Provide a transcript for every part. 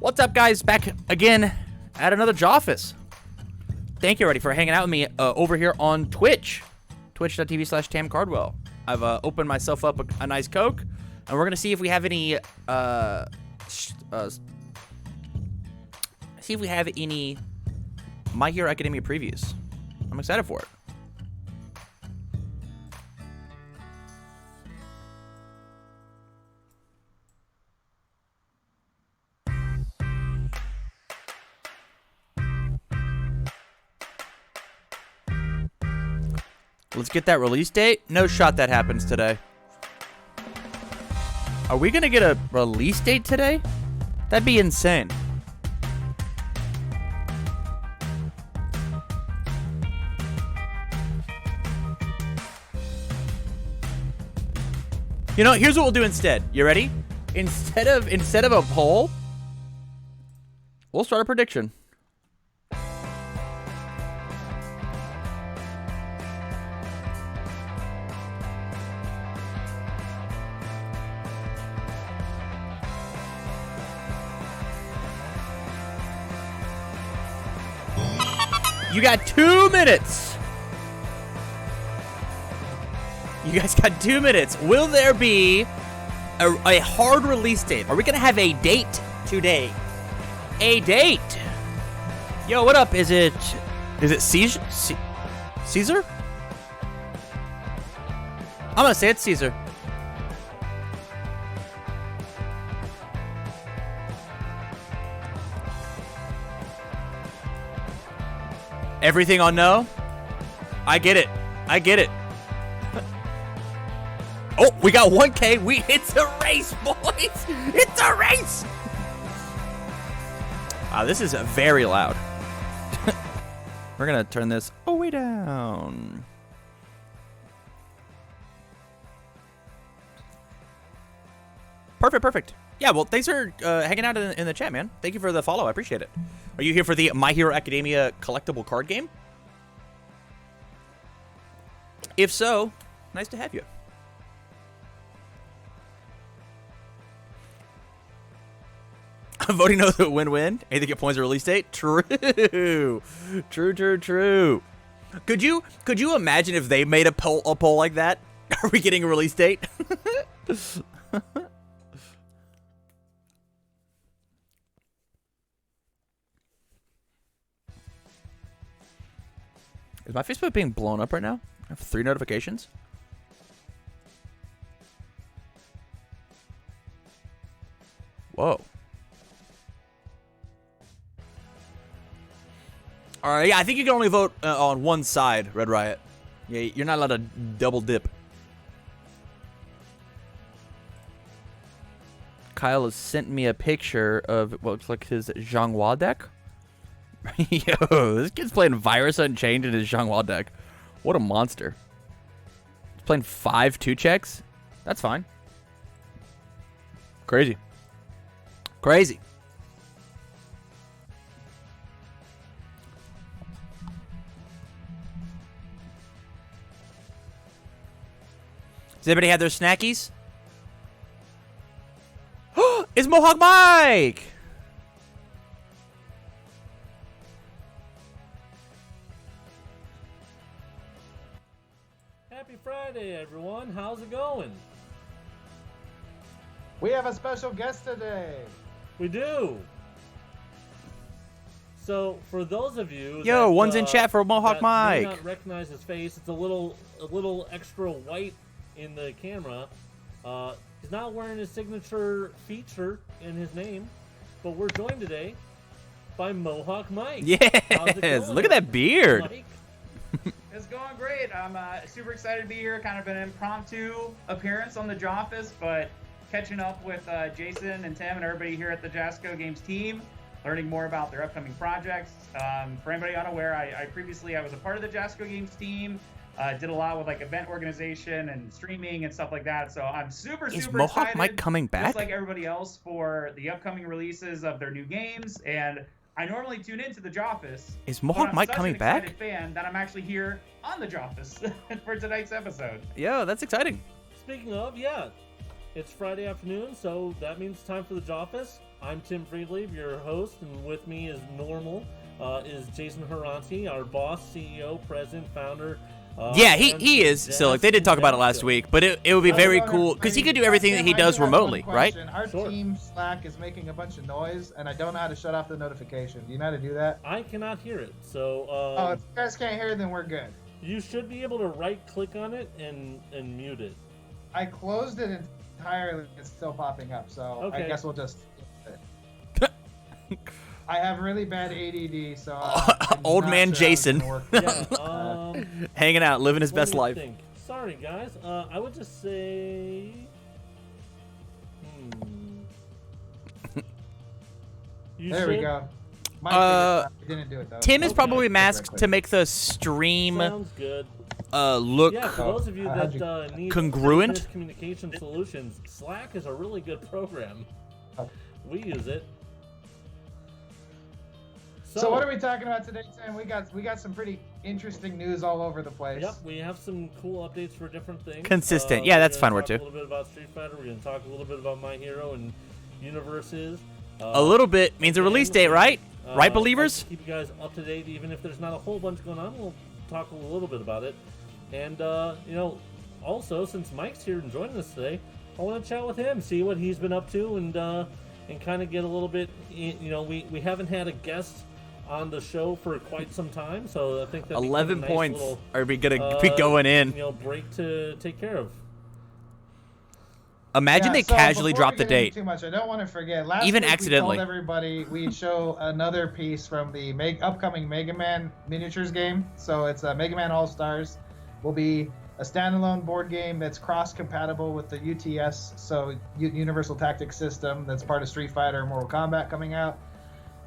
What's up, guys? Back again at another Joffice. Thank you, everybody, for hanging out with me over here on Twitch. Twitch.tv/TamCardwell. I've opened myself up a nice Coke, and we're going to see if we have any... see if we have any My Hero Academia previews. I'm excited for it. Let's get that release date. No shot that happens today. Are we gonna get a release date today? That'd be insane. You know, here's what we'll do instead. You ready? Instead of a poll, we'll start a prediction. You got 2 minutes. You guys got 2 minutes. Will there be a hard release date? Are we gonna have a date today? A date. Yo, what up? Is it Caesar? Caesar? I'm gonna say it's Caesar. Everything on no? I get it. I get it. Oh, we got 1K. It's a race, boys. It's a race. Wow, this is very loud. We're going to turn this way down. Perfect, perfect. Yeah, well, thanks for hanging out in the chat, man. Thank you for the follow. I appreciate it. Are you here for the My Hero Academia collectible card game? If so, nice to have you. Voting no, the win-win. Anything get points or release date? True. True. Could you imagine if they made a poll like that? Are we getting a release date? Is my Facebook being blown up right now? I have 3 notifications. Whoa. All right, yeah, I think you can only vote on one side, Red Riot. Yeah, you're not allowed to double dip. Kyle has sent me a picture of what looks like his Zhanghua deck. Yo, this kid's playing Virus Unchained in his Zhanghua deck. What a monster. He's playing 5 2-checks. That's fine. Crazy. Crazy. Does anybody have their snackies? It's Mohawk Mike! Happy Friday, everyone. How's it going? We have a special guest today. We do. So, for those of you Yo, one's in chat for Mohawk that Mike. may not recognize his face, it's a little extra white in the camera. He's not wearing his signature feature in his name, but we're joined today by Mohawk Mike. Yes, look at that beard. Mike? It's going great. I'm super excited to be here. Kind of an impromptu appearance on the Joffice, but catching up with Jason and Tim and everybody here at the Jasco Games team, learning more about their upcoming projects. For anybody unaware, I previously was a part of the Jasco Games team. Did a lot with like event organization and streaming and stuff like that. So I'm super Is Mohawk excited, Mike coming back? just like everybody else, for the upcoming releases of their new games. And I normally tune into the Joffice. Is Mohawk Mike coming back? I'm such an excited fan that I'm actually here on the Joffice for tonight's episode. Yo, that's exciting. Speaking of, yeah, It's Friday afternoon, so that means it's time for the Joffice. I'm Tim Friedlieb, your host, and with me as normal is Jason Haranti, our boss, CEO, president, founder. Yeah, he is. So like they did talk about it last week, but it would be very cool because he could do everything that he does remotely, right? Our team Slack is making a bunch of noise, and I don't know how to shut off the notification. Do you know how to do that? I cannot hear it, so if you guys can't hear it, then we're good. You should be able to right-click on it and mute it. I closed it entirely. It's still popping up, so Okay. I guess we'll just. I have really bad ADD, so Old man Jason. Yeah, hanging out, living his what best do you life. think? Sorry, guys. I would just say. You There we should- go. My didn't do it though. Tim is Okay. probably masked to make the stream Sounds good. look Yeah, for those of you how'd that need congruent? business communication solutions, Slack is a really good program. We use it. So what are we talking about today, Tim? We got some pretty interesting news all over the place. Yep, we have some cool updates for different things. Consistent. Yeah, we're that's a gonna fun word, talk too. A little bit about Street Fighter. We're going to talk a little bit about My Hero and Universes. a little bit means a release date, right? Right, believers? Keep you guys up to date, even if there's not a whole bunch going on. We'll talk a little bit about it. And also since Mike's here and joining us today, I want to chat with him, see what he's been up to, and kind of get a little bit. We haven't had a guest on the show for quite some time, so I think that 11 nice points little, are we gonna be going in. Break to take care of. Imagine they so casually before drop we the get into date. Too much. I don't want to forget. Last Even week accidentally. we told everybody we'd show another piece from the upcoming Mega Man miniatures game. So it's Mega Man All Stars. Will be a standalone board game that's cross-compatible with the UTS, so Universal Tactics System, that's part of Street Fighter and Mortal Kombat coming out.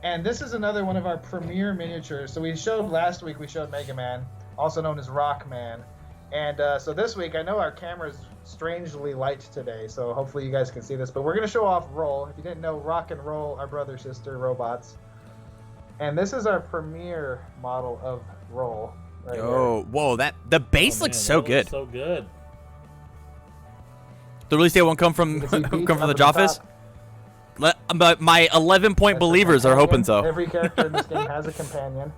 And this is another one of our premier miniatures. So last week we showed Mega Man, also known as Rockman. And so this week, I know our camera's strangely light today, so hopefully you guys can see this, but we're going to show off Roll. If you didn't know, Rock and Roll are brother-sister robots. And this is our premier model of Roll. Right Oh, whoa! The base Oh, looks man, so that good. looks so good. The release date won't come from You can see come beats from the up at the Joffice. But my 11-point That's believers a are hoping companion. so. Every character in this game has a companion.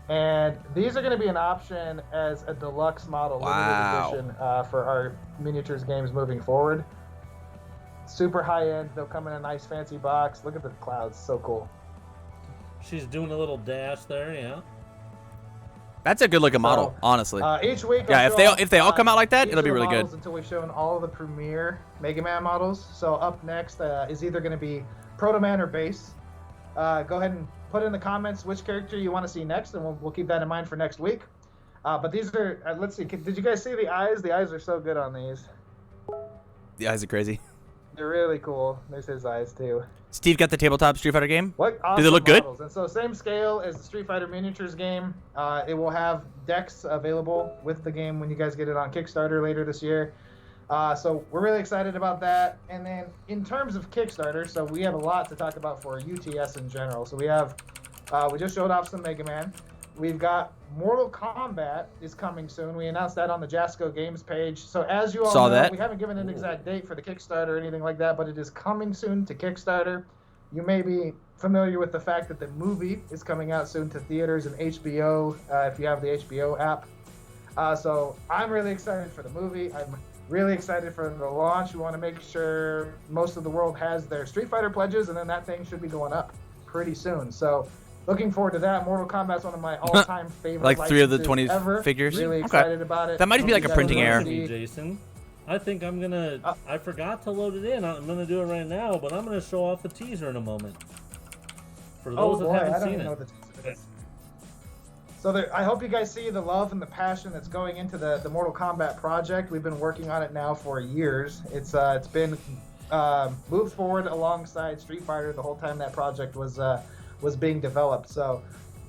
And these are going to be an option as a deluxe model, Wow. limited edition, for our miniatures games moving forward. Super high end. They'll come in a nice fancy box. Look at the clouds. So cool. She's doing a little dash there, yeah. That's a good looking model, So, honestly. Each week, Yeah, I'll if they all show come out like that, each it'll of be the really good. models until we've shown all of the premier Mega Man models. So up next is either going to be Proto Man or Base. Go ahead and put in the comments which character you want to see next, and we'll keep that in mind for next week. But these are, let's see, did you guys see the eyes? The eyes are so good on these. The eyes are crazy. They're really cool. There's his eyes too. Steve got the tabletop Street Fighter game. What awesome Do they look good? models. And so same scale as the Street Fighter miniatures game. It will have decks available with the game when you guys get it on Kickstarter later this year. So we're really excited about that. And then in terms of Kickstarter, so we have a lot to talk about for UTS in general. So we have, we just showed off some Mega Man. We've got Mortal Kombat is coming soon. We announced that on the Jasco Games page. So as you all Saw know, that. we haven't given an exact date for the Kickstarter or anything like that, but it is coming soon to Kickstarter. You may be familiar with the fact that the movie is coming out soon to theaters and HBO, if you have the HBO app. So I'm really excited for the movie. I'm really excited for the launch. We want to make sure most of the world has their Street Fighter pledges, and then that thing should be going up pretty soon. So looking forward to that. Mortal Kombat's one of my all-time favorite Like 3 of the licenses 20 ever. figures? Really Okay. excited about it. That might just be like a Hope you printing guys error. will see. Jason, I think I'm gonna. I forgot to load it in. I'm gonna do it right now, but I'm gonna show off the teaser in a moment. For those that I haven't don't seen even know it. what the teaser is. So I hope you guys see the love and the passion that's going into the Mortal Kombat project. We've been working on it now for years. It's been moved forward alongside Street Fighter the whole time that project was being developed. So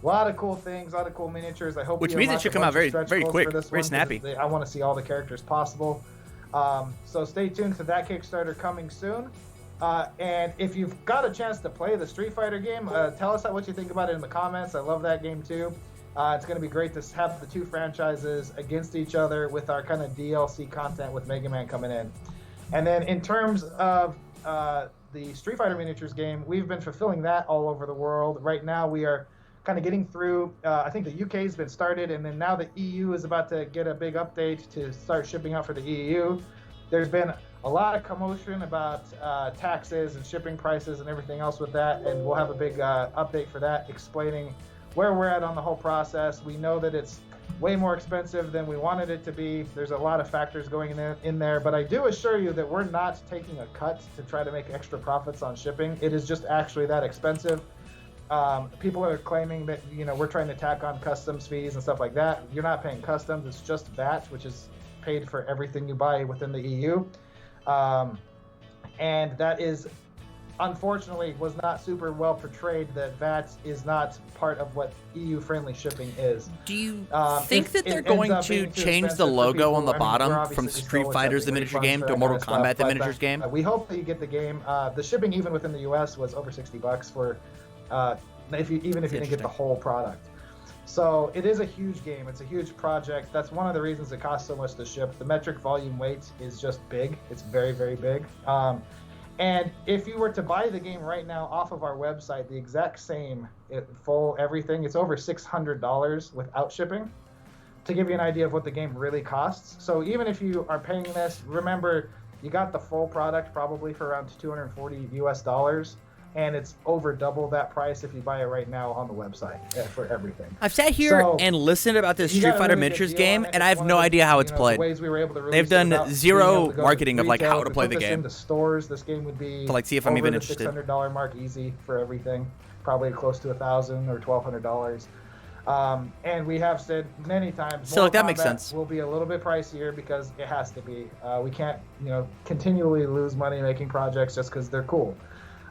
a lot of cool things, a lot of cool miniatures. I hope Which we means it unlock should a come out bunch of very- stretch very goals quick, for this very one, 'cause snappy. I want to see all the characters possible. So stay tuned to that Kickstarter coming soon. And if you've got a chance to play the Street Fighter game, tell us what you think about it in the comments. I love that game too. It's going to be great to have the two franchises against each other with our kind of DLC content with Mega Man coming in. And then in terms of the Street Fighter miniatures game, we've been fulfilling that all over the world. Right now we are kind of getting through, I think the UK has been started, and then now the EU is about to get a big update to start shipping out for the EU. There's been a lot of commotion about taxes and shipping prices and everything else with that, and we'll have a big update for that, explaining where we're at on the whole process. We know that it's way more expensive than we wanted it to be. There's a lot of factors going in there, but I do assure you that we're not taking a cut to try to make extra profits on shipping. It is just actually that expensive. People are claiming that, you know, we're trying to tack on customs fees and stuff like that. You're not paying customs, it's just VAT, which is paid for everything you buy within the EU. And that is, unfortunately, was not super well portrayed, that VAT is not part of what EU-friendly shipping is. Do you think that they're going to change the logo on the bottom from Street Fighter's the miniature game to Mortal Kombat the miniatures game? We hope that you get the game. The shipping, even within the US, was over $60 for even if you didn't get the whole product. So it is a huge game. It's a huge project. That's one of the reasons it costs so much to ship. The metric volume weight is just big. It's very, very big. And if you were to buy the game right now off of our website, the exact same, full everything, it's over $600 without shipping, to give you an idea of what the game really costs. So even if you are paying this, remember, you got the full product probably for around $240 US, and it's over double that price if you buy it right now on the website for everything. I've sat here and listened about this Street Fighter miniatures game, and I have no idea how it's played. They've done zero marketing of like how to play the game. In the stores, this game would be to like see if I'm even interested. $600 mark easy for everything, probably close to $1,000 or $1,200. And we have said many times, so like that makes sense. Will be a little bit pricier because it has to be. We can't, continually lose money making projects just because they're cool.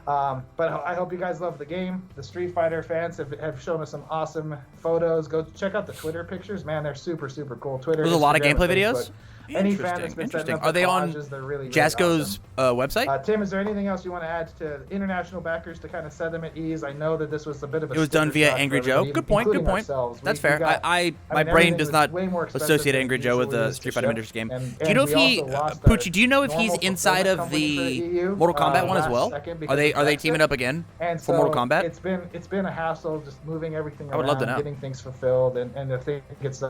But I hope you guys love the game. The Street Fighter fans have shown us some awesome photos. Go check out the Twitter pictures. Man, they're super, super cool. Twitter. There's a lot of gameplay videos? Any fan that's been setting up Are they on really Jasco's awesome. Website? Tim, is there anything else you want to add to international backers to kind of set them at ease? I know that this was a bit of a... It was done via Angry Joe. Good point, good point. That's fair. My brain does not associate Angry Joe with the Street Fighter miniatures game. Do you know if he... Poochie, do you know if he's inside of the Mortal Kombat one as well? Are they teaming up again for Mortal Kombat? It's been a hassle just moving everything around, I would love to know. Getting things fulfilled, and I think it's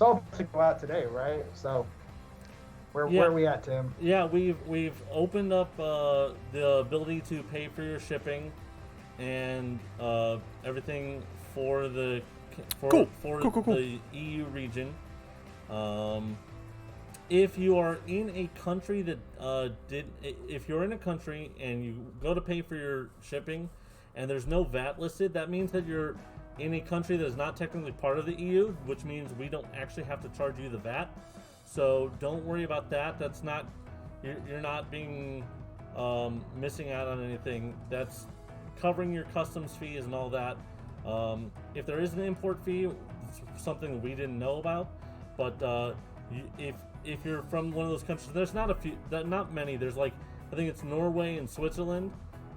all to go out today, right? So... Where are we at, Tim? Yeah, we've opened up the ability to pay for your shipping and everything for the the EU region. If you are in a country that if you're in a country and you go to pay for your shipping and there's no VAT listed, that means that you're in a country that is not technically part of the EU, which means we don't actually have to charge you the VAT. So don't worry about that. That's not, you're not being missing out on anything. That's covering your customs fees and all that. If there is an import fee, it's something we didn't know about. But if you're from one of those countries, there's not many. There's like, I think it's Norway and Switzerland,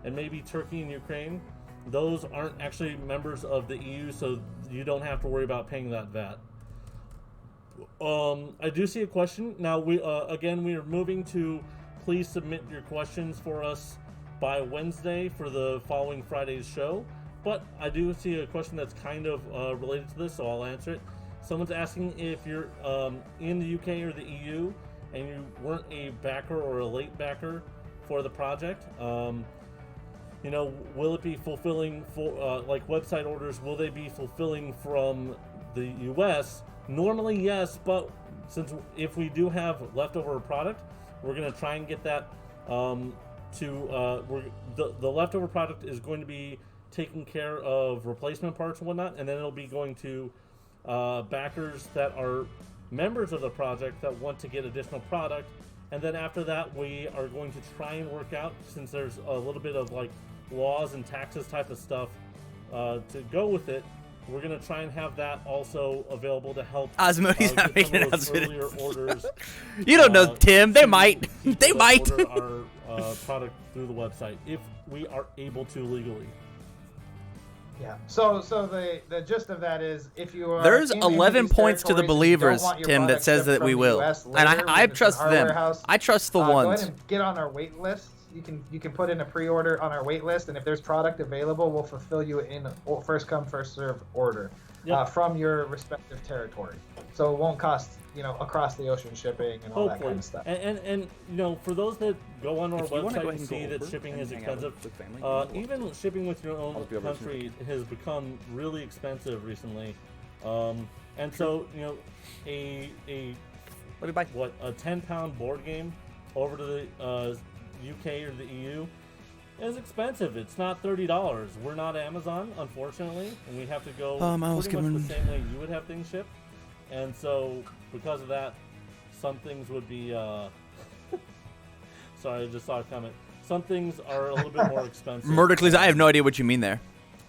and maybe Turkey and Ukraine. Those aren't actually members of the EU, so you don't have to worry about paying that VAT. I do see a question. Now, we are moving to please submit your questions for us by Wednesday for the following Friday's show. But I do see a question that's kind of related to this, so I'll answer it. Someone's asking if you're in the UK or the EU and you weren't a backer or a late backer for the project. Will it be fulfilling for like website orders? Will they be fulfilling from the US? Normally, yes, but if we do have leftover product, we're going to try and get that the leftover product is going to be taking care of replacement parts and whatnot, and then it'll be going to backers that are members of the project that want to get additional product. And then after that, we are going to try and work out, since there's a little bit of like laws and taxes type of stuff to go with it. We're going to try and have that also available to help Osmode's not making an announcement. Orders. You don't know, Tim. They might. They might. Order our product through the website if we are able to legally. Yeah. So the gist of that is, if you are There's in any of 11 these points to the territories and you don't believers, want your Tim, that product says shipped that from we the will, US and later I when it's in trust our them. warehouse, I trust the go ones. ahead and get on our wait list. You can put in a pre-order on our wait list, and if there's product available, we'll fulfill you in a first come first served order from your respective territory. So it won't cost across the ocean shipping and all that kind of stuff. And for those that go on our If you wanna go website ahead and and see go that over shipping and is hang out expensive, with family, even shipping with your own I'll be over country has become really expensive recently. And so a Let me buy. a 10-pound board game over to the UK or the EU is expensive. It's not $30. We're not Amazon, unfortunately, and we have to go pretty much the same way you would have things shipped. And so because of that, some things would be sorry, I just saw a comment. Some things are a little bit more expensive. Murdercles, I have no idea what you mean there.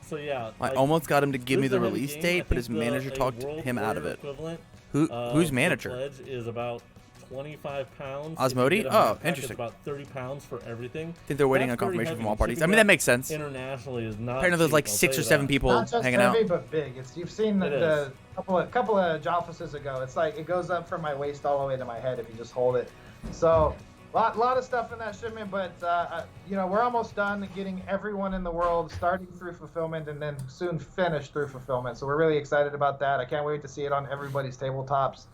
So yeah, I almost got him to give me this the is a heavy release game. date, I but his think manager a talked World him out of Warrior it. equivalent, Who's the manager? pledge is about 25 pounds. Osmodi? If you get a Oh, backpack, it's interesting. about 30 pounds for everything. I think they're waiting That's on pretty confirmation heavy. from all parties. I Shipping mean, that makes sense. Internationally is not. Apparently, there's cheap, like I'll 6 tell or you 7 that. people Not just hanging heavy, out. but big. You've seen It the couple of Joffices ago. It's like it goes up from my waist all the way to my head if you just hold it. So lot of stuff in that shipment, but we're almost done getting everyone in the world starting through fulfillment and then soon finished through fulfillment. So we're really excited about that. I can't wait to see it on everybody's tabletops.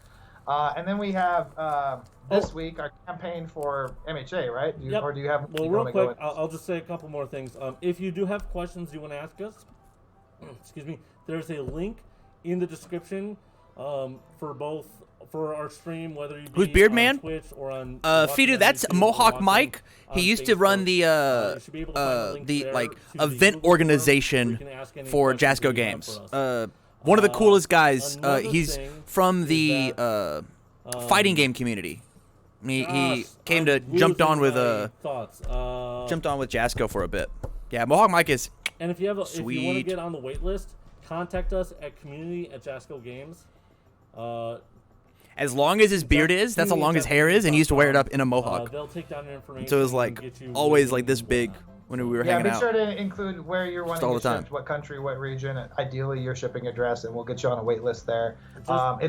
And then we have this week our campaign for MHA, right? Or do you have? Well, real quick, I'll just say a couple more things. If you do have questions you want to ask us, excuse me, there's a link in the description for our stream, whether you be Who's Beard on Man? Twitch or on Fidu, that's YouTube or Mohawk watching Mike. He on used to run Facebook. the You should be able to find a link there like to the event Google form where organization you can ask any for questions Jasco that you have games. for us. One of the coolest guys. another He's thing from is the that, fighting game community. He gosh, came I'm to jumped on losing with my thoughts. jumped on with Jasco for a bit. Yeah, Mohawk Mike is And if you have if you want to Sweet. get on the wait list, contact us at community@Jasco Games. as long as his beard is. That's how long his hair is, and he used to wear it up in a mohawk. They'll take down your information. So it was and like get you always where like this you big want. when we were Yeah, hanging make out. sure to include where you're wanting all to the time. ship, what country, what region, ideally your shipping address, and we'll get you on a wait list there. Just-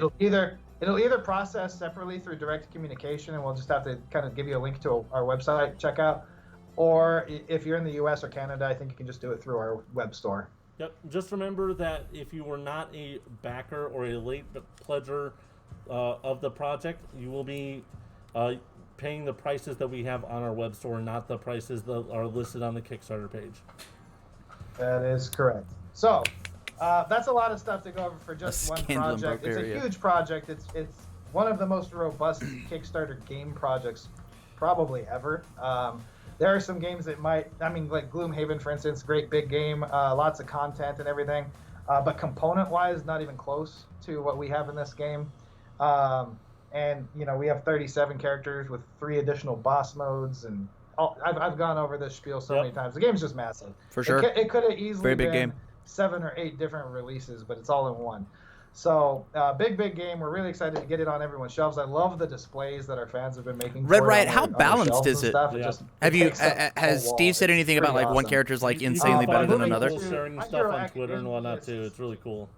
It'll either process separately through direct communication, and we'll just have to kind of give you a link to our website checkout, or if you're in the U.S. or Canada, I think you can just do it through our web store. Yep. Just remember that if you were not a backer or a late pledger of the project, you will be paying the prices that we have on our web store, not the prices that are listed on the Kickstarter page. That is correct. So that's a lot of stuff to go over for just one scandal in project. It's a Bulgaria. huge project. It's one of the most robust Kickstarter game projects probably ever. There are some games that like Gloomhaven, for instance, great big game, lots of content and everything, but component-wise, not even close to what we have in this game. And we have 37 characters with 3 additional boss modes, and I've gone over this spiel so many times. The game's just massive. For sure. It could have easily Very big been game. 7 or 8 different releases, but it's all in one. So big game. We're really excited to get it on everyone's shelves. I love the displays that our fans have been making. Red for it Riot, on how their balanced shelves is and it? stuff. Yeah. Just Have you takes up the has whole Steve wall. said anything It's about like pretty one awesome. character's like You insanely can better find than people another? sharing My stuff Hero on Twitter and whatnot Academia too. is- It's really cool.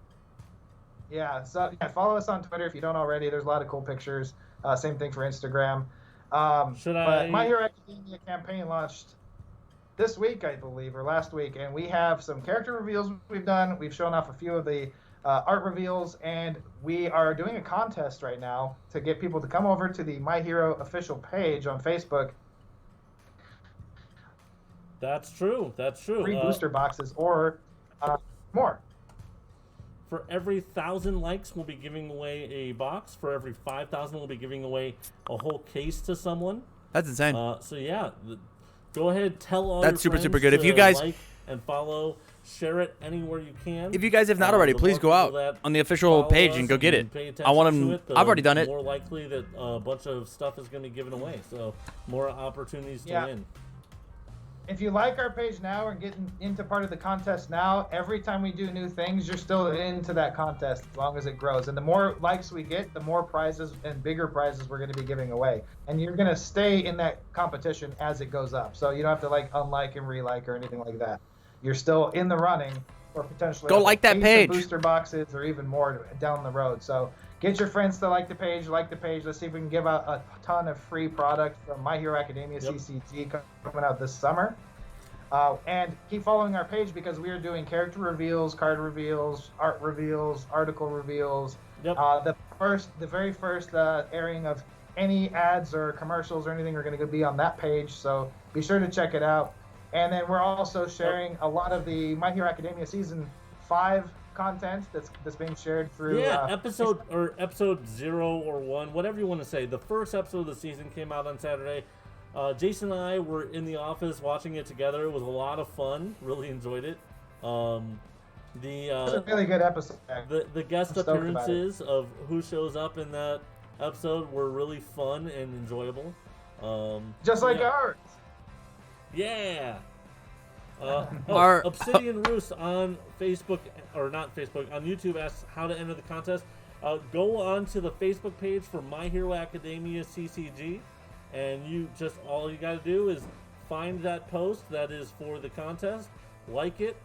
Yeah, so follow us on Twitter if you don't already. There's a lot of cool pictures. Same thing for Instagram. But My Hero Academia campaign launched this week, I believe, or last week, and we have some character reveals we've done. We've shown off a few of the art reveals, and we are doing a contest right now to get people to come over to the My Hero official page on Facebook. That's true. That's true. 3 booster boxes or more. For every 1,000 likes, we'll be giving away a box. For every 5,000, we'll be giving away a whole case to someone. That's insane. So yeah, go ahead, tell all That's your super, friends super good. If to you guys- like and follow, share it anywhere you can. If you guys have not already, the please more go people out that on the official follow page us and go get it. pay I want attention them. to it, I've already done it. More likely that a bunch of stuff is going to be given away. So more opportunities to Yeah. win. If you like our page now and getting into part of the contest now, every time we do new things, you're still into that contest as long as it grows. And the more likes we get, the more prizes and bigger prizes we're going to be giving away. And you're going to stay in that competition as it goes up. So you don't have to unlike and relike or anything like that. You're still in the running or potentially Go like that maybe page. some booster boxes or even more down the road. So get your friends to like the page. Let's see if we can give out a ton of free product from My Hero Academia CCG coming out this summer. And keep following our page because we are doing character reveals, card reveals, art reveals, article reveals. Yep. The very first airing of any ads or commercials or anything are going to be on that page. So be sure to check it out. And then we're also sharing a lot of the My Hero Academia Season 5 content that's being shared through. Episode 0 or 1, whatever you want to say. The first episode of the season came out on Saturday. Jason and I were in the office watching it together. It was a lot of fun. Really enjoyed it. It's a really good episode. The guest appearances of who shows up in that episode were really fun and enjoyable. Just like ours. Yeah. Our- Obsidian Roost on Facebook, or not Facebook, on YouTube asks how to enter the contest. Go on to the Facebook page for My Hero Academia CCG, and all you got to do is find that post that is for the contest, like it.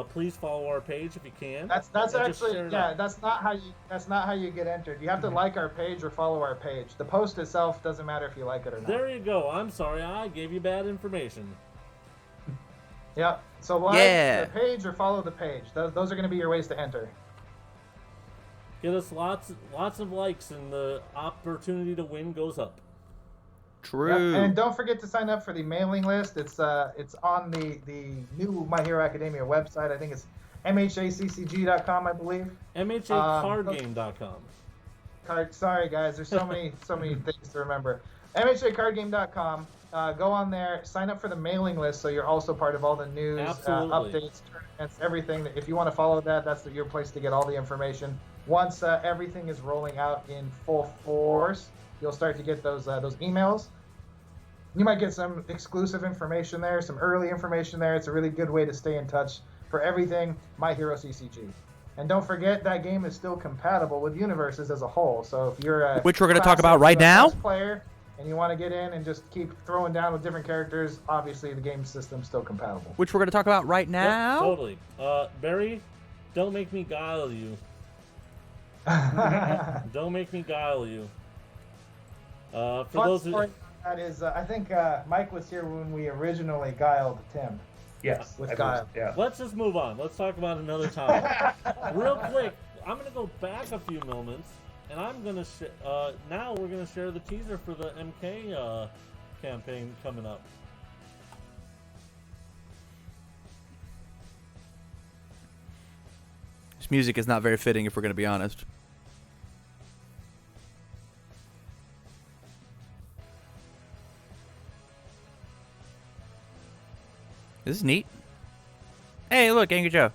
Please follow our page if you can. That's actually that's not how you get entered. You have to like our page or follow our page. The post itself doesn't matter if you like it or not. There you go. I'm sorry, I gave you bad information. Yep. So like the page or follow the page. Those are going to be your ways to enter. Get us lots of likes, and the opportunity to win goes up. True. Yep. And don't forget to sign up for the mailing list. It's on the new My Hero Academia website. I think it's MHACCG.com, I believe. MHAcardgame.com. Sorry guys, there's so many things to remember. MHAcardgame.com. Go on there, sign up for the mailing list, so you're also part of all the news, updates, tournaments, everything. If you want to follow that, that's your place to get all the information. Once everything is rolling out in full force, you'll start to get those emails. You might get some exclusive information there, some early information there. It's a really good way to stay in touch for everything My Hero CCG. And don't forget that game is still compatible with universes as a whole. So if you're a which we're going to talk about right now player and you want to get in and just keep throwing down with different characters, obviously the game system's still compatible. Which we're going to talk about right now. Yep, totally. Barry, don't make me guile you. Don't make me guile you. For those who... That is, I think Mike was here when we originally guiled Tim. Yes, with guile. Yeah. Let's just move on. Let's talk about another topic. Real quick, I'm going to go back a few moments, and I'm going to now we're going to share the teaser for the MK campaign coming up. This music is not very fitting, if we're going to be honest. This is neat. Hey, look, Angry Joe.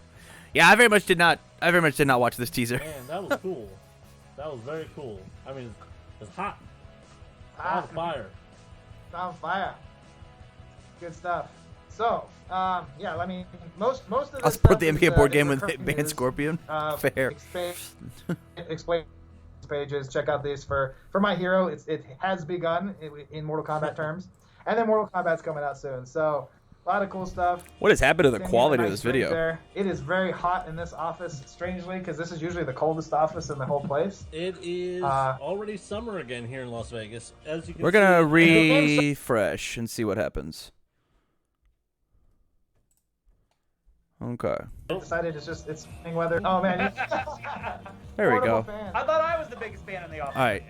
Yeah, I very much did not watch this teaser. Man, that was cool. That was very cool. I mean, it's hot. On fire. It's on fire. Good stuff. So, yeah, I mean, most of this I'll support the stuff MK board is game with recurring Band news. Scorpion. Fair. Explain pages. Check out these for My Hero. It has begun in Mortal Kombat terms, and then Mortal Kombat's coming out soon. So. A lot of cool stuff. What has happened to the quality of this video? There. It is very hot in this office, strangely, because this is usually the coldest office in the whole place. It is already summer again here in Las Vegas. As you can We're see, going to refresh and see what happens. Okay. I decided it's spring weather. Oh, man. There we go. I thought I was the biggest fan in the office. All right.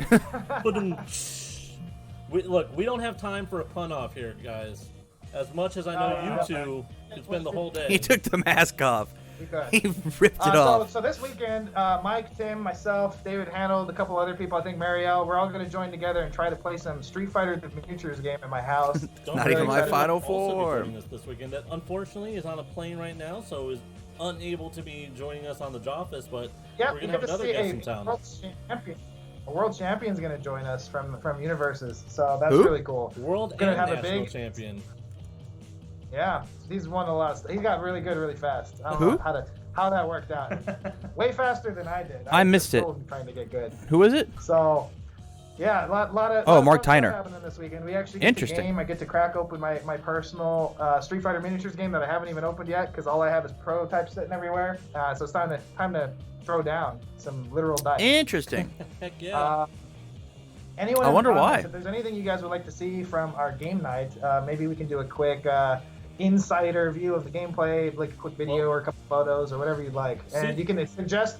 Look, we don't have time for a pun off here, guys. As much as I know you two could spend the whole day. He took the mask off. He ripped it off. So this weekend, Mike, Tim, myself, David Hanold, a couple other people, I think Marielle, we're all going to join together and try to play some Street Fighter the Miniatures game at my house. Not even my final form. form. This weekend that unfortunately is on a plane right now, so is unable to be joining us on the Joffice, but we're going to have another guest in town. A world champion's going to join us from Universes, so that's really cool. World and national champion. Yeah, he's won a lot of stuff. He got really good really fast. I don't know how that worked out. Way faster than I did. I missed it. Trying to get good. Who is it? So, Yeah, a lot of. Oh, lot of Mark fun stuff Tyner. happening this weekend. We actually get Interesting. the game. I get to crack open my personal Street Fighter miniatures game that I haven't even opened yet because all I have is prototypes sitting everywhere. So it's time to throw down some literal dice. Interesting. Heck yeah. Anyone I in the wonder comments, why. If there's anything you guys would like to see from our game night, maybe we can do a quick insider view of the gameplay, like a quick video or a couple photos or whatever you'd like. And you can suggest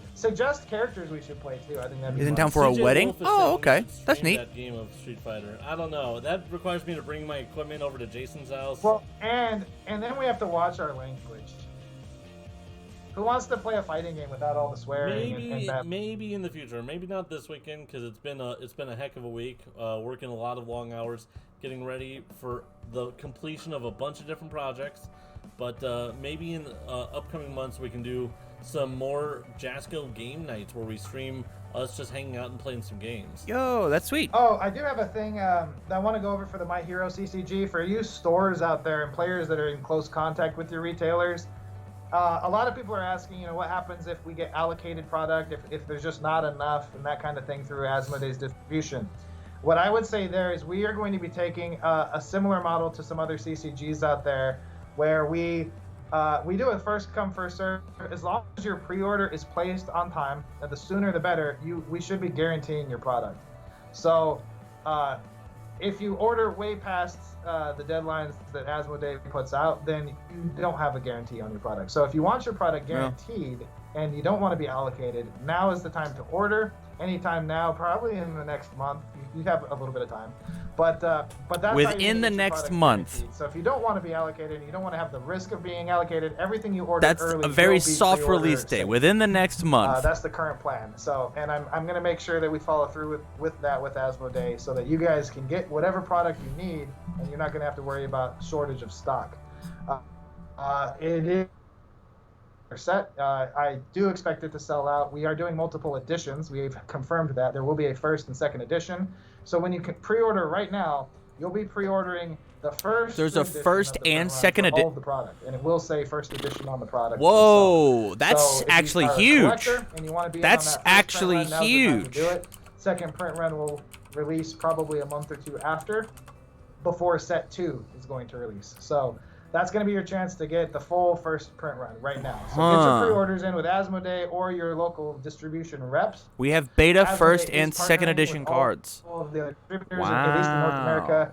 characters we should play too. I think that'd be He's in fun. town for a CJ wedding? Wolf is Oh, saying we okay. should That's stream neat. That game of Street Fighter. I don't know. That requires me to bring my equipment over to Jason's house. Well, and then we have to watch our language. Who wants to play a fighting game without all the swearing and that? Maybe in the future. Maybe not this weekend because it's been a heck of a week. Working a lot of long hours, getting ready for the completion of a bunch of different projects. But maybe in upcoming months we can do some more Jasco game nights where we stream us just hanging out and playing some games. Yo, that's sweet. Oh, I do have a thing that I want to go over for the My Hero CCG. For you stores out there and players that are in close contact with your retailers, a lot of people are asking, what happens if we get allocated product, if there's just not enough and that kind of thing through Asmodee's distribution. What I would say there is we are going to be taking a similar model to some other CCGs out there where we do a first come first serve. As long as your pre-order is placed on time, the sooner the better. We should be guaranteeing your product. So if you order way past the deadlines that Asmodee puts out, then you don't have a guarantee on your product. So if you want your product guaranteed and you don't want to be allocated, now is the time to order. Anytime now, probably in the next month. You have a little bit of time, but that's how you're Within gonna the get your next product month. guaranteed. So if you don't want to be allocated, and you don't want to have the risk of being allocated, everything you order That's early a very will be soft pre-order release date. safe. Within the next month. That's the current plan. So, and I'm going to make sure that we follow through with that with Asmodee so that you guys can get whatever product you need, and you're not going to have to worry about shortage of stock. It is set. I do expect it to sell out. We are doing multiple editions. We've confirmed that there will be a first and second edition. So when you can pre-order right now, you'll be pre-ordering the first. There's a edition first of the and print run second for all edition. of the product, and it will say first edition on the product. Whoa, itself. that's So if you actually are a huge. collector and you want to be in on That's that first actually print run, now's the time to huge. do it. Second print run will release probably a month or two after, before set 2 is going to release. So that's going to be your chance to get the full first print run right now. So get Huh. your pre-orders in with Asmodee or your local distribution reps. We have beta Asmodee first is and second partnering edition with cards. all of the other distributors, at least in North America.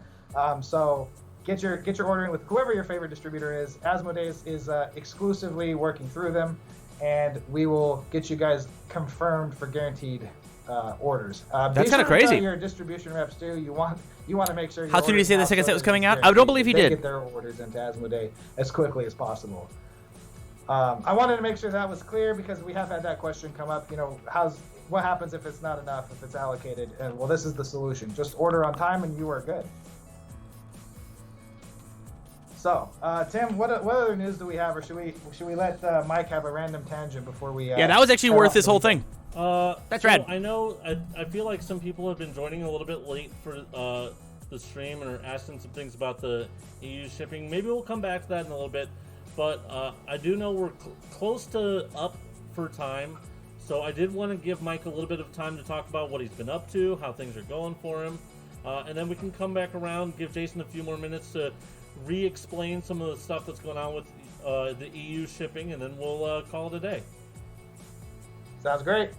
So get your order in with whoever your favorite distributor is. Asmodee is exclusively working through them, and we will get you guys confirmed for guaranteed orders. That's kinda crazy. Your distribution reps too. You want to make sure. How soon did you say the second set was coming out? I don't believe he they did. Get their orders into Asmodee as quickly as possible. I wanted to make sure that was clear because we have had that question come up. What happens if it's not enough, if it's allocated? And well, this is the solution. Just order on time and you are good. So, Tim, what other news do we have, or should we let Mike have a random tangent before we? Yeah, that was actually cut worth off this the whole weekend? thing. That's rad. I know. I feel like some people have been joining a little bit late for the stream and are asking some things about the EU shipping. Maybe we'll come back to that in a little bit. But I do know we're close to up for time, so I did want to give Mike a little bit of time to talk about what he's been up to, how things are going for him, and then we can come back around, give Jason a few more minutes to re-explain some of the stuff that's going on with the EU shipping, and then we'll call it a day. Sounds great.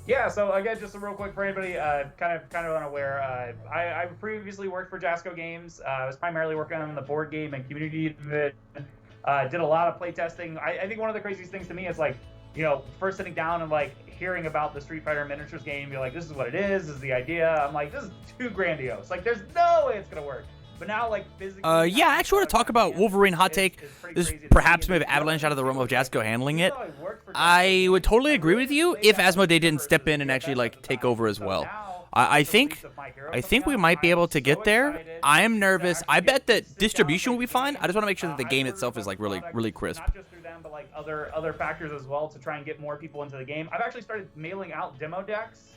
Yeah, so again, just real quick for anybody kind of unaware, I previously worked for Jasco Games. I was primarily working on the board game and community division. Did a lot of play testing. I think one of the craziest things to me is first sitting down and hearing about the Street Fighter miniatures game. You're like, this is what it is. This is the idea. I'm like, this is too grandiose. There's no way it's gonna work. But now, physically. Yeah, I actually want to talk about Wolverine hot take. This perhaps may have Avalanche out of the realm of Jasco handling it. I would totally agree with you if Asmodee didn't step in and actually take over as well. I think we might be able to get there. I am nervous. I bet that distribution will be fine. I just want to make sure that the game itself is really crisp. Not just through them, but other factors as well to try and get more people into the game. I've actually started mailing out demo decks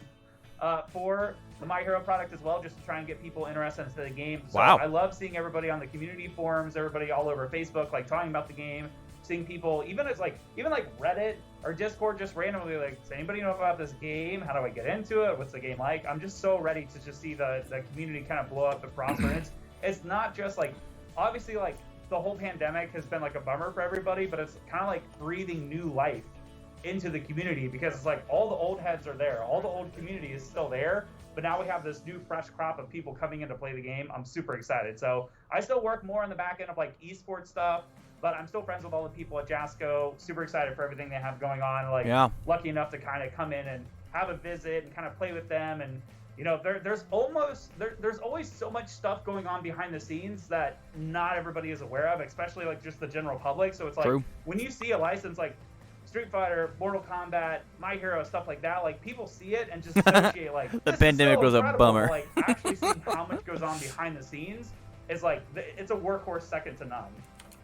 for the My Hero product as well, just to try and get people interested into the game. So Wow. I love seeing everybody on the community forums, everybody all over Facebook, talking about the game. seeing people, even like Reddit or Discord, just randomly like, does anybody know about this game? How do I get into it? What's the game like? I'm just so ready to just see the community kind of blow up and prosper. And it's not just like, obviously like the whole pandemic has been like a bummer for everybody, but it's kind of like breathing new life into the community, because it's like all the old heads are there, all the old community is still there, but now we have this new fresh crop of people coming in to play the game. I'm super excited. So I still work more on the back end of like esports stuff, but I'm still friends with all the people at Jasco. Super excited for everything they have going on. Like, lucky enough to kind of come in and have a visit and kind of play with them. And you know, there's always so much stuff going on behind the scenes that not everybody is aware of, especially like just the general public. So it's like when you see a license like Street Fighter, Mortal Kombat, My Hero, stuff like that, like people see it and just associate like the pandemic was a bummer. Like actually seeing how much goes on behind the scenes is like it's a workhorse second to none.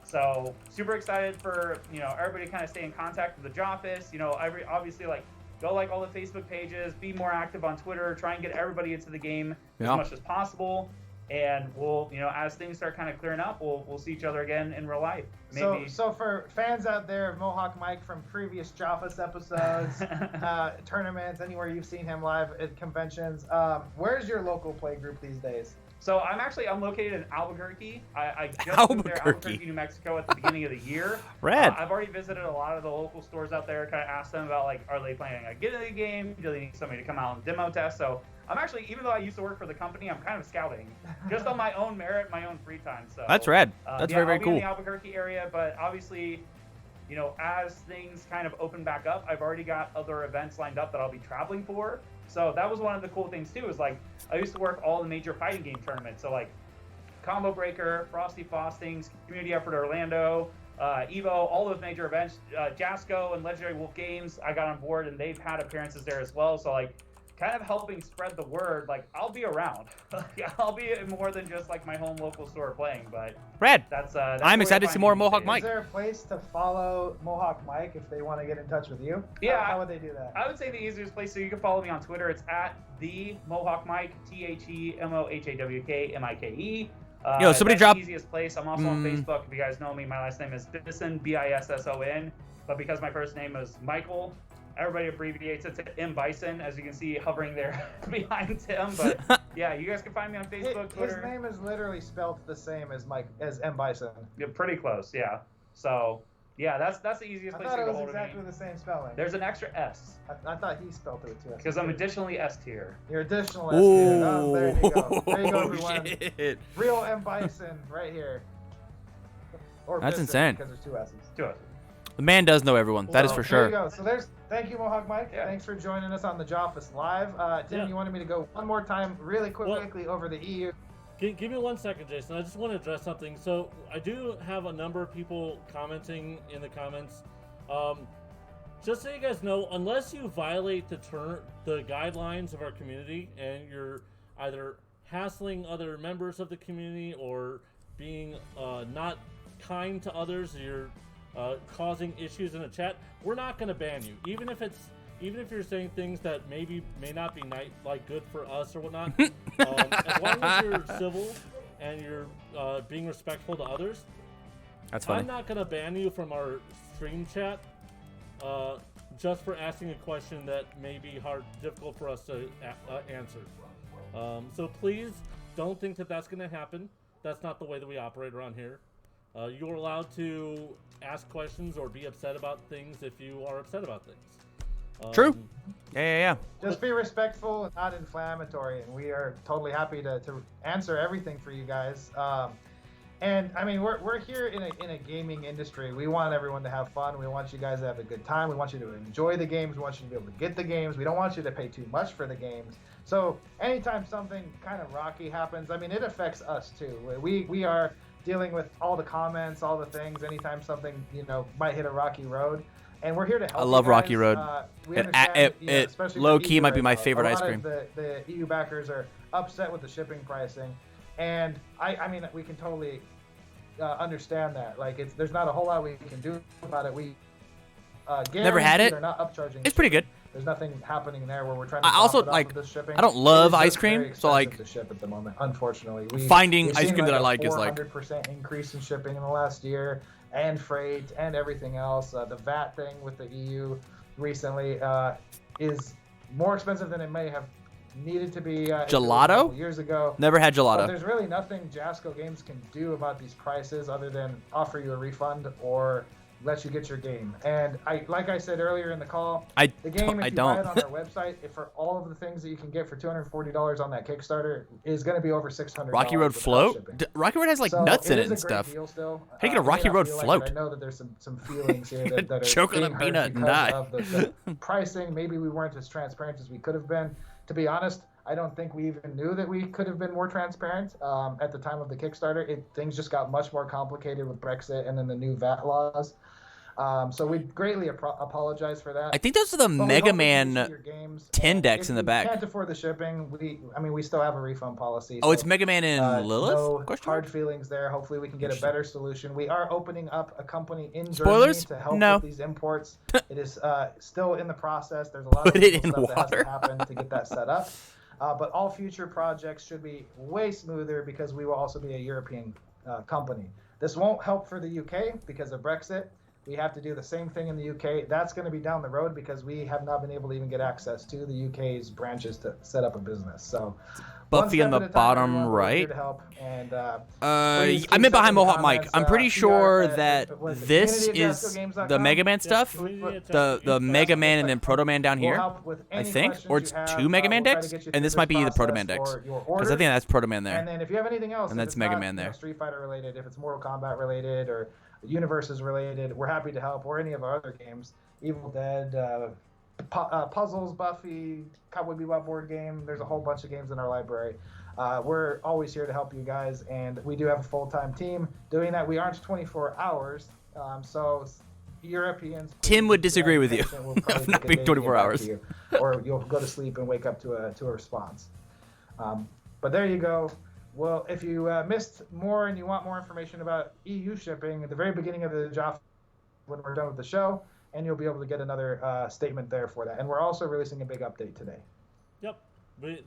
So super excited for, you know, everybody to kind of stay in contact with the Joffice. You know, obviously like go like all the Facebook pages, be more active on Twitter, try and get everybody into the game as much as possible. And we'll, you know, as things start kind of clearing up, we'll see each other again in real life. Maybe. So for fans out there of Mohawk Mike from previous Joffice episodes, tournaments, anywhere you've seen him live at conventions, where's your local play group these days? So I'm located in Albuquerque. I just moved there, Albuquerque, New Mexico, at the beginning of the year. Rad. I've already visited a lot of the local stores out there, kind of asked them about like, are they planning on getting the game? Do they need somebody to come out and demo test? So I'm actually, even though I used to work for the company, I'm kind of scouting just on my own merit, my own free time. So that's rad. That's very I'll cool. be in the Albuquerque area, but obviously, you know, as things kind of open back up, I've already got other events lined up that I'll be traveling for. So that was one of the cool things too, is like I used to work all the major fighting game tournaments. So like Combo Breaker, Frosty Faustings, Community Effort Orlando, Evo, all those major events, Jasco and Legendary Wolf Games, I got on board and they've had appearances there as well. So like kind of helping spread the word, like I'll be around. I'll be more than just like my home local store playing, but Rad. That's I'm excited to see more Mohawk Mike. Is there a place to follow Mohawk Mike if they want to get in touch with you? Yeah. How would they do that? I would say the easiest place, so you can follow me on Twitter. It's at the Mohawk Mike, TheMohawkMike. Yo, somebody drop. The easiest place. I'm also on Facebook. If you guys know me, my last name is Bisson, Bisson. But because my first name is Michael, everybody abbreviates it to M Bison, as you can see hovering there behind Tim. But yeah, you guys can find me on Facebook, Twitter. His name is literally spelled the same as M Bison. You're pretty close, yeah. So yeah, that's the easiest place to get hold of me. I thought it was exactly the same spelling. There's an extra S. I thought he spelled it too. Because I'm additionally S tier. You're additional S tier. Oh, there you go. There you go, everyone. Shit. Real M Bison right here. Or That's Bison, insane. Because there's two S's. Two S's. The man does know everyone. That is for sure. There you go. So thank you, Mohawk Mike. Yeah. Thanks for joining us on the Joffice Live. Tim, you wanted me to go one more time really quickly over the EU. Give me 1 second, Jason. I just want to address something. So I do have a number of people commenting in the comments. Just so you guys know, unless you violate the guidelines of our community and you're either hassling other members of the community or being not kind to others, you're causing issues in the chat, we're not going to ban you. Even if you're saying things that may not be good for us or whatnot, as long as you're civil and you're being respectful to others, that's funny. I'm not going to ban you from our stream chat just for asking a question that may be difficult for us to answer. So please don't think that that's going to happen. That's not the way that we operate around here. You're allowed to ask questions or be upset about things if you are upset about things. True. Yeah. Just be respectful and not inflammatory, and we are totally happy to answer everything for you guys. And I mean, we're here in a gaming industry. We want everyone to have fun. We want you guys to have a good time. We want you to enjoy the games. We want you to be able to get the games. We don't want you to pay too much for the games. So anytime something kind of rocky happens, I mean, it affects us too. We are dealing with all the comments, all the things. Anytime something might hit a rocky road, and we're here to help. I love you guys. Rocky Road. Especially low for key EU might be my right now. favorite A ice lot cream. of the EU backers are upset with the shipping pricing, and I mean we can totally understand that. Like there's not a whole lot we can do about it. We never had it. They're not upcharging. It's pretty good. There's nothing happening there where we're trying to. I also profit off of the shipping. I don't love It is ice just cream, very so like expensive to ship at the moment. Unfortunately, finding we've ice seen cream that I like a is like 400% increase in shipping in the last year. and freight and everything else. The VAT thing with the EU recently is more expensive than it may have needed to be a Gelato? couple years ago. Never had But gelato. there's really nothing Jasco Games can do about these prices other than offer you a refund or let you get your game. And like I said earlier in the call, the game, if you buy it on our website, for all of the things that you can get for $240 on that Kickstarter, is going to be over $600. Rocky Road float? Rocky Road has like nuts in it and stuff. Deal still. How do you get a Rocky Road float? I know that there's some feelings here that are choke on a being hurt peanut and because die. of the pricing. Maybe we weren't as transparent as we could have been. To be honest, I don't think we even knew that we could have been more transparent at the time of the Kickstarter. Things just got much more complicated with Brexit and then the new VAT laws. So we greatly apologize for that. I think those are the Mega Man 10 decks in the back. If you can't afford the shipping, we still have a refund policy. Oh, it's Mega Man and Lilith? No hard feelings there. Hopefully we can get a better solution. We are opening up a company in Spoilers? Germany to help No. with these imports. It is still in the process. There's a lot Put of it in stuff that has water. to happen to get that set up. But all future projects should be way smoother because we will also be a European company. This won't help for the UK because of Brexit. We have to do the same thing in the UK. That's going to be down the road because we have not been able to even get access to the UK's branches to set up a business. So, Buffy in the bottom right. I'm in behind Mohawk Mike. I'm pretty sure that this is the Mega Man stuff. The Mega Man and then Proto Man down here, I think, or it's two Mega Man decks, and this might be the Proto Man decks because I think that's Proto Man there. And then if you have anything else, and that's Mega Man there. Street Fighter related, if it's Mortal Kombat related or Universes related, we're happy to help, or any of our other games, Evil Dead, Puzzles, Buffy, Cowboy Bebop board game. There's a whole bunch of games in our library. We're always here to help you guys, and we do have a full-time team doing that. We aren't 24 hours, so Europeans. Tim would disagree with you of not being 24 hours. Or you'll go to sleep and wake up to a response. But there you go. Well, if you missed more and you want more information about EU shipping, at the very beginning of the job, when we're done with the show, and you'll be able to get another statement there for that. And we're also releasing a big update today. Yep,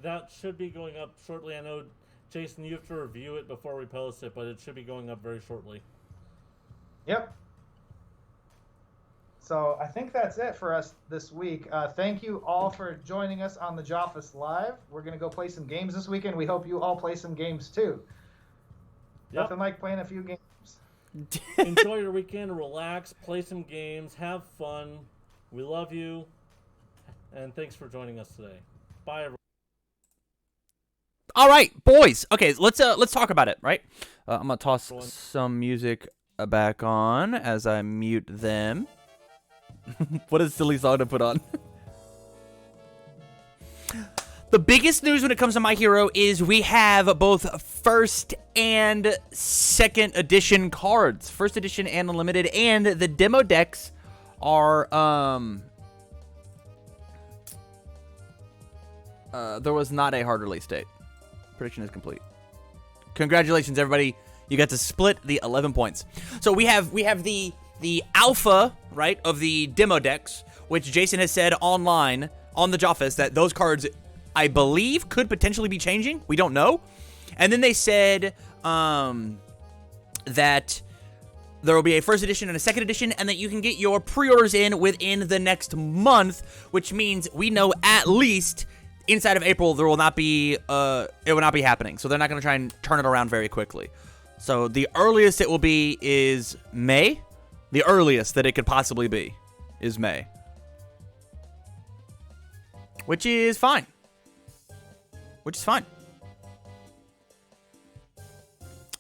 that should be going up shortly. I know, Jason, you have to review it before we post it, but it should be going up very shortly. Yep. So I think that's it for us this week. Thank you all for joining us on the Joffice Live. We're going to go play some games this weekend. We hope you all play some games too. Yep. Nothing like playing a few games. Enjoy your weekend, relax, play some games, have fun. We love you, and thanks for joining us today. Bye, everyone. All right, boys. Okay, let's talk about it. Right, I'm gonna toss some music back on as I mute them. What a silly song to put on. The biggest news when it comes to My Hero is we have both first and second edition cards. First edition and unlimited, and the demo decks are there was not a hard release date. Prediction is complete. Congratulations, everybody. You got to split the 11 points. So we have the alpha, right, of the demo decks, which Jason has said online on the Joffice that those cards, I believe, could potentially be changing. We don't know. And then they said that there will be a first edition and a second edition, and that you can get your pre-orders in within the next month, which means we know at least inside of April there will not be it will not be happening. So they're not going to try and turn it around very quickly. So the earliest it will be is May. The earliest that it could possibly be is May. Which is fine.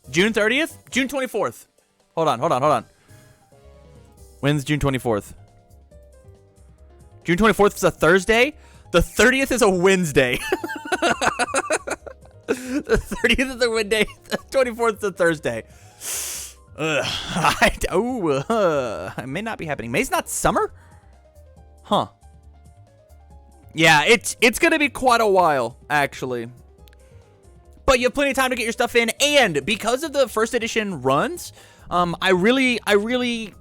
June 30th? June 24th. Hold on. When's June 24th? June 24th is a Thursday? The 30th is a Wednesday. The 30th is a Wednesday. The 24th is a Thursday. It may not be happening. May's not summer? Huh. Yeah, it's going to be quite a while, actually. But you have plenty of time to get your stuff in, and because of the first edition runs, I really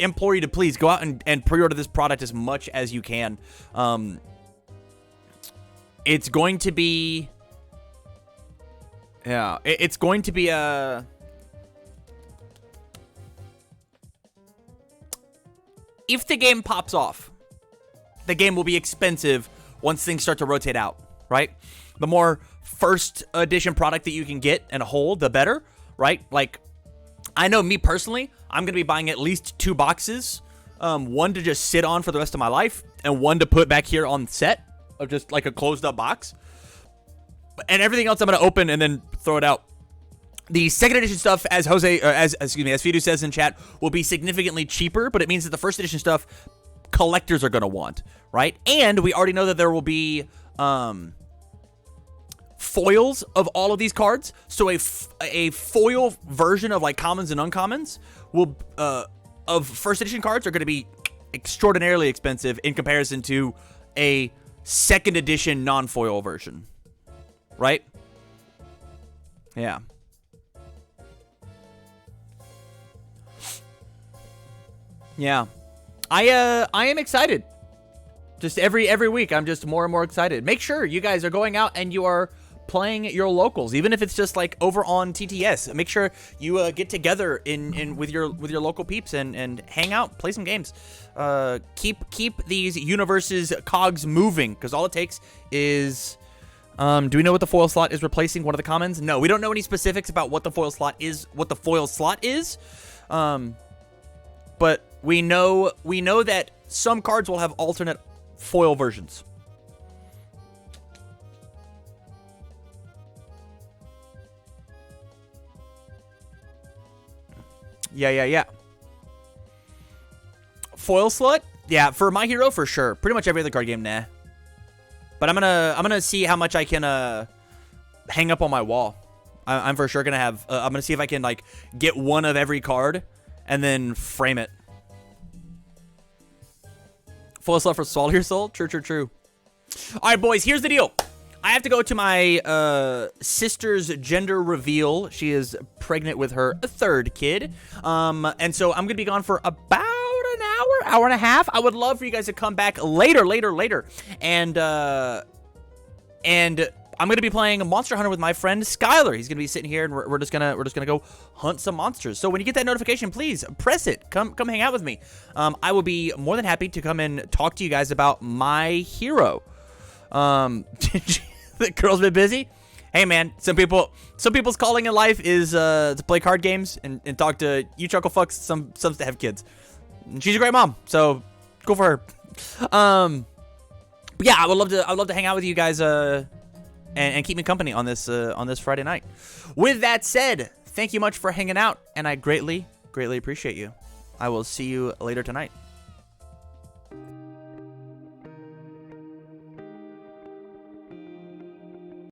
implore you to please go out and pre-order this product as much as you can. It's going to be... Yeah, it's going to be a... if the game pops off, the game will be expensive once things start to rotate out, right? The more first edition product that you can get and hold, the better, right? Like, I know me personally, I'm going to be buying at least 2 boxes. One to just sit on for the rest of my life, and one to put back here on set of just like a closed up box. And everything else I'm going to open and then throw it out. The second edition stuff, as Fidu says in chat, will be significantly cheaper, but it means that the first edition stuff collectors are going to want, right? And we already know that there will be foils of all of these cards. So a foil version of like commons and uncommons will of first edition cards are going to be extraordinarily expensive in comparison to a second edition non-foil version, right? Yeah. Yeah. I am excited. Just every week I'm just more and more excited. Make sure you guys are going out and you are playing your locals, even if it's just like over on TTS. Make sure you get together in with your local peeps and hang out, play some games. Keep these universes cogs moving, because all it takes is do we know what the foil slot is replacing? One of the commons? No, we don't know any specifics about what the foil slot is. But we know that some cards will have alternate foil versions. Yeah. Foil slot? Yeah, for My Hero, for sure. Pretty much every other card game, nah. But I'm gonna see how much I can hang up on my wall. I'm for sure gonna have. I'm gonna see if I can like get one of every card and then frame it. Foil slot for Swallow Your Soul? True. All right, boys. Here's the deal. I have to go to my sister's gender reveal. She is pregnant with her third kid. And so I'm going to be gone for about an hour and a half. I would love for you guys to come back later. And I'm going to be playing Monster Hunter with my friend Skylar. He's going to be sitting here, and we're just going to go hunt some monsters. So when you get that notification, please press it. Come hang out with me. I will be more than happy to come and talk to you guys about My Hero. The girl's been busy. Hey man, some people's calling in life is to play card games and talk to you chuckle fucks. Some to have kids. And she's a great mom, so cool for her. But yeah, I would love to hang out with you guys and keep me company on this Friday night. With that said, thank you much for hanging out, and I greatly appreciate you. I will see you later tonight.